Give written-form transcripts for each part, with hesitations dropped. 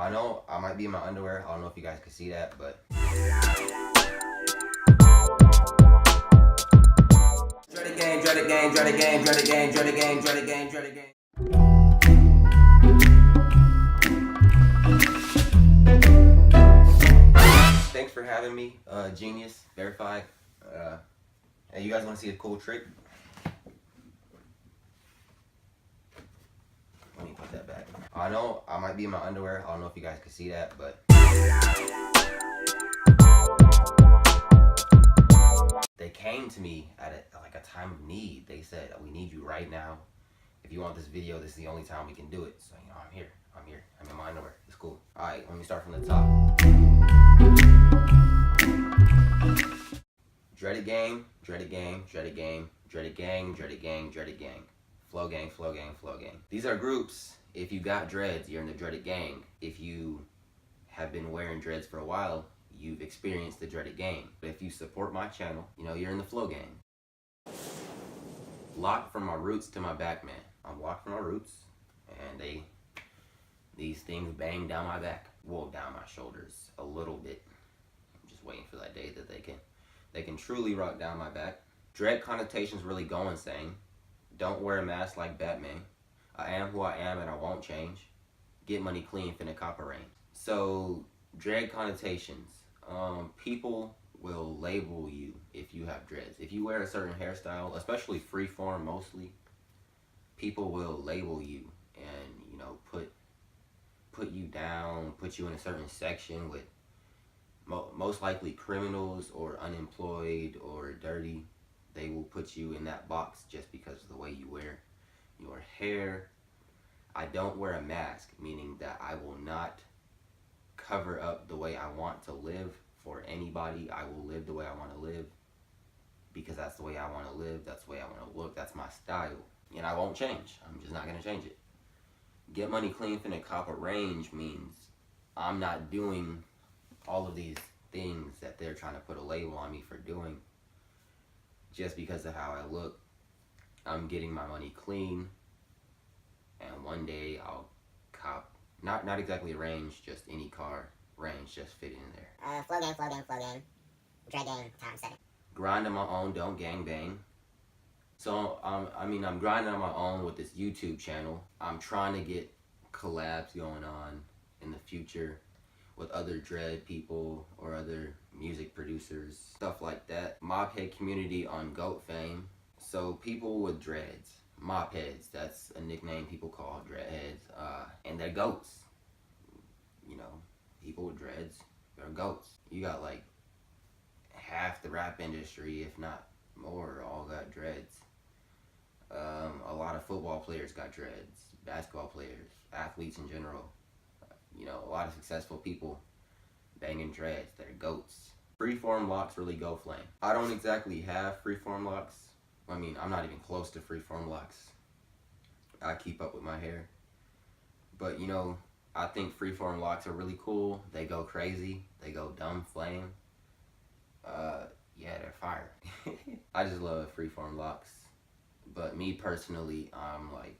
I know I might be in my underwear. I don't know if you guys can see that, but dread it game, dread it game, dread it game, dread it game, dread it game, dread it game, dread it game. Thanks for having me, Genius Verified. Hey, you guys want to see a cool trick? Let me put that back. I know I might be in my underwear. I don't know if you guys can see that, but they came to me at a time of need. They said, "We need you right now. If you want this video, this is the only time we can do it." So, you know, I'm here. I'm in my underwear. It's cool. All right, let me start from the top. Dread it game, dread it game, dread it game, dread it gang, dread it gang, dread it gang. Flow gang, flow gang, flow gang. These are groups. If you got dreads, you're in the dreaded gang. If you have been wearing dreads for a while, you've experienced the dreaded gang. But if you support my channel, you know, you're in the flow gang. Locked from my roots to my back, man. I'm locked from my roots, and these things bang down my back, well, down my shoulders a little bit. I'm just waiting for that day that they can truly rock down my back. Dread connotations really go insane. Don't wear a mask like Batman. I am who I am and I won't change. Get money clean, finna cop a rain. So, dread connotations. People will label you if you have dreads. If you wear a certain hairstyle, especially freeform mostly, people will label you and, you know, put you down, put you in a certain section with most likely criminals or unemployed or dirty. They will put you in that box just because of the way you wear your hair. I don't wear a mask, meaning that I will not cover up the way I want to live for anybody. I will live the way I want to live because that's the way I want to live. That's the way I want to look. That's my style. And I won't change. I'm just not going to change it. Get money clean, finna cop a range means I'm not doing all of these things that they're trying to put a label on me for doing just because of how I look. I'm getting my money clean, and one day I'll cop, not exactly a range, just any car range, just fit in there. Flow gang, flow gang, flow gang. Dread gang, time setting. Grind on my own, don't gang bang. So, I'm grinding on my own with this YouTube channel. I'm trying to get collabs going on in the future with other dread people or other music producers, stuff like that. Mophead community on GOAT fame. So people with dreads, mopheads, that's a nickname people call dreadheads, and they're goats. You know, people with dreads, they're goats. You got like half the rap industry, if not more, all got dreads. A lot of football players got dreads, basketball players, athletes in general. You know, a lot of successful people banging dreads. They're goats. Freeform locks really go flame. I don't exactly have freeform locks. I mean, I'm not even close to freeform locks. I keep up with my hair. But, you know, I think freeform locks are really cool. They go crazy. They go dumb flame. Yeah, they're fire. I just love freeform locks. But me personally, I'm like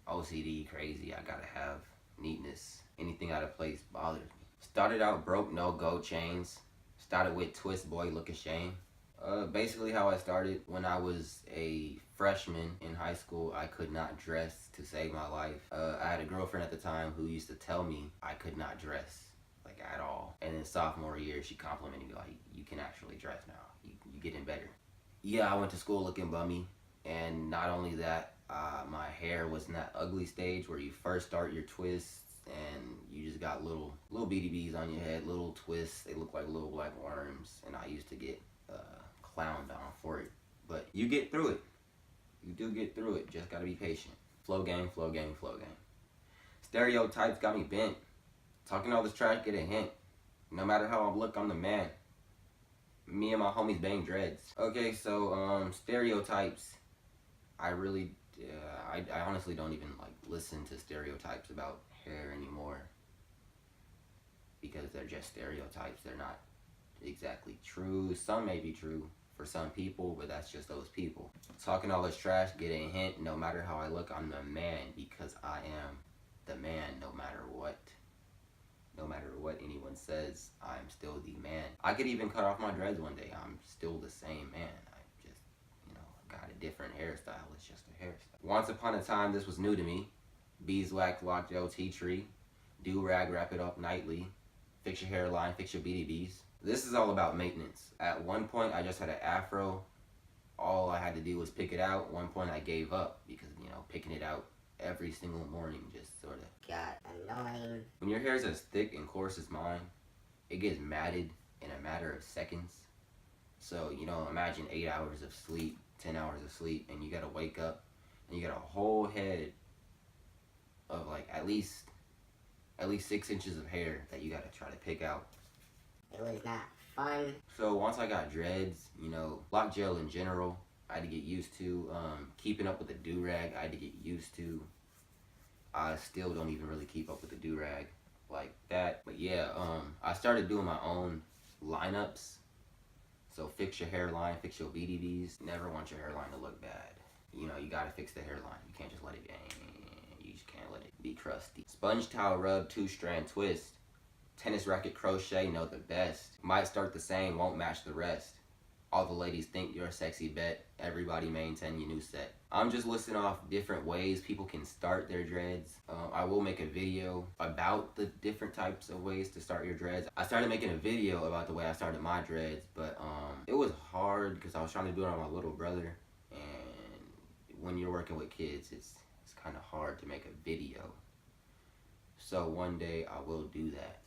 OCD crazy. I gotta have neatness. Anything out of place bothers me. Started out broke, no gold chains. Started with twist, boy, look ashamed. Basically how I started, when I was a freshman in high school, I could not dress to save my life. I had a girlfriend at the time who used to tell me I could not dress, like, at all. And then sophomore year, she complimented me, like, you can actually dress now. You getting better. Yeah, I went to school looking bummy. And not only that, my hair was in that ugly stage where you first start your twists and you just got little BDBs on your head, little twists. They look like little black worms, and I used to get clowned on for it. But you get through it. You do get through it. Just gotta be patient. Flow gang, flow gang, flow gang. Stereotypes got me bent. Talking all this trash, get a hint. No matter how I look, I'm the man. Me and my homies bang dreads. Okay, so stereotypes. I honestly don't even like listen to stereotypes about hair anymore because they're just stereotypes. They're not exactly true. Some may be true for some people, but that's just those people. Talking all this trash, get a hint. No matter how I look, I'm the man because I am the man no matter what. says I'm still the man. I could even cut off my dreads one day. I'm still the same man. I just, got a different hairstyle. It's just a hairstyle. Once upon a time, this was new to me. Beeswax, lock gel, tea tree, do-rag, wrap it up nightly, fix your hairline, fix your BDBs. This is all about maintenance. At one point, I just had an afro. All I had to do was pick it out. At one point, I gave up because, picking it out every single morning just sort of got annoying. When your hair is as thick and coarse as mine, it gets matted in a matter of seconds. So, imagine 8 hours of sleep, 10 hours of sleep, and you gotta wake up and you got a whole head of like at least 6 inches of hair that you gotta try to pick out. It was not fun. So once I got dreads, lock gel in general, I had to get used to. Keeping up with the do-rag, I had to get used to. I still don't even really keep up with the do-rag like that. But yeah, I started doing my own lineups. So fix your hairline, fix your BDBs. Never want your hairline to look bad. You gotta fix the hairline. You can't just let it, you just can't let it be crusty. Sponge towel rub, 2-strand twist. Tennis racket crochet, know the best. Might start the same, won't match the rest. All the ladies think you're a sexy bet. Everybody maintain your new set. I'm just listing off different ways people can start their dreads. I will make a video about the different types of ways to start your dreads. I started making a video about the way I started my dreads, but it was hard because I was trying to do it on my little brother. And when you're working with kids, it's kind of hard to make a video. So one day I will do that.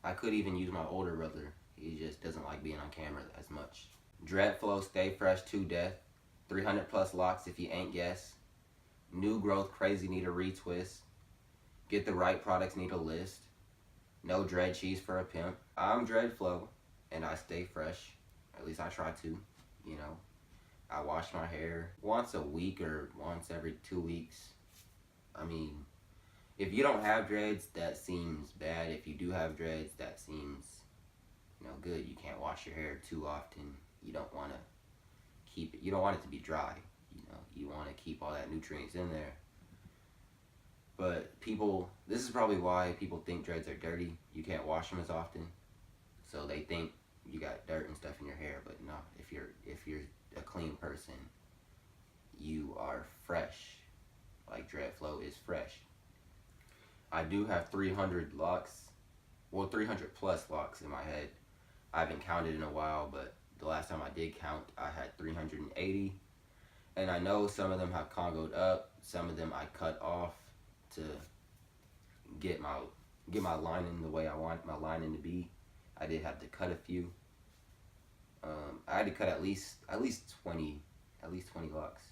I could even use my older brother. He just doesn't like being on camera as much. DreadFlow, stay fresh to death. 300 plus locks if you ain't guess. New growth, crazy, need a retwist. Get the right products, need a list. No dread cheese for a pimp. I'm DreadFlow, and I stay fresh. At least I try to, I wash my hair once a week or once every 2 weeks. I mean, if you don't have dreads, that seems bad. If you do have dreads, that seems, good. You can't wash your hair too often. You don't want to keep it. You don't want it to be dry. You want to keep all that nutrients in there. But this is probably why people think dreads are dirty. You can't wash them as often. So they think you got dirt and stuff in your hair. But no, if you're a clean person, you are fresh. Like DreadFlow is fresh. I do have 300 locks, 300 plus locks in my head. I haven't counted in a while, but the last time I did count, I had 380. And I know some of them have congoed up, some of them I cut off to get my lining the way I want my lining to be. I did have to cut a few. I had to cut at least 20 locks.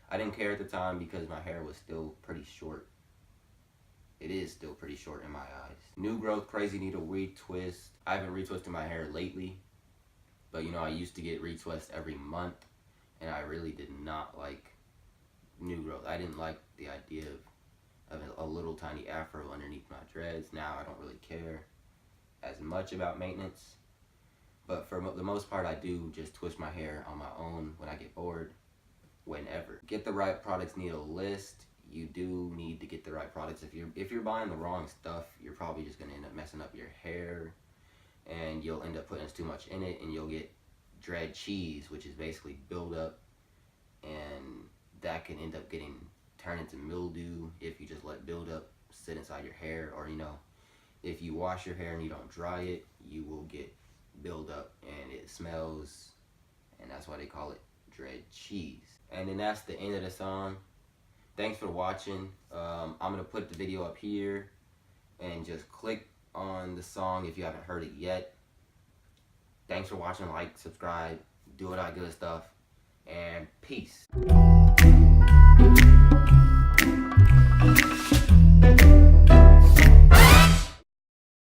I didn't care at the time because my hair was still pretty short. It is still pretty short in my eyes. New growth, crazy, need a retwist. I haven't retwisted my hair lately, but I used to get retwists every month, and I really did not like new growth. I didn't like the idea of a little tiny afro underneath my dreads. Now I don't really care as much about maintenance, but for the most part, I do just twist my hair on my own when I get bored, whenever. Get the right products, need a list. You do need to get the right products. If you're buying the wrong stuff, you're probably just gonna end up messing up your hair, and you'll end up putting too much in it, and you'll get dread cheese, which is basically buildup, and that can end up turned into mildew if you just let buildup sit inside your hair, or if you wash your hair and you don't dry it, you will get buildup and it smells, and that's why they call it dread cheese. And then that's the end of the song. Thanks for watching. I'm going to put the video up here and just click on the song if you haven't heard it yet. Thanks for watching. Like, subscribe, do all that good stuff, and peace.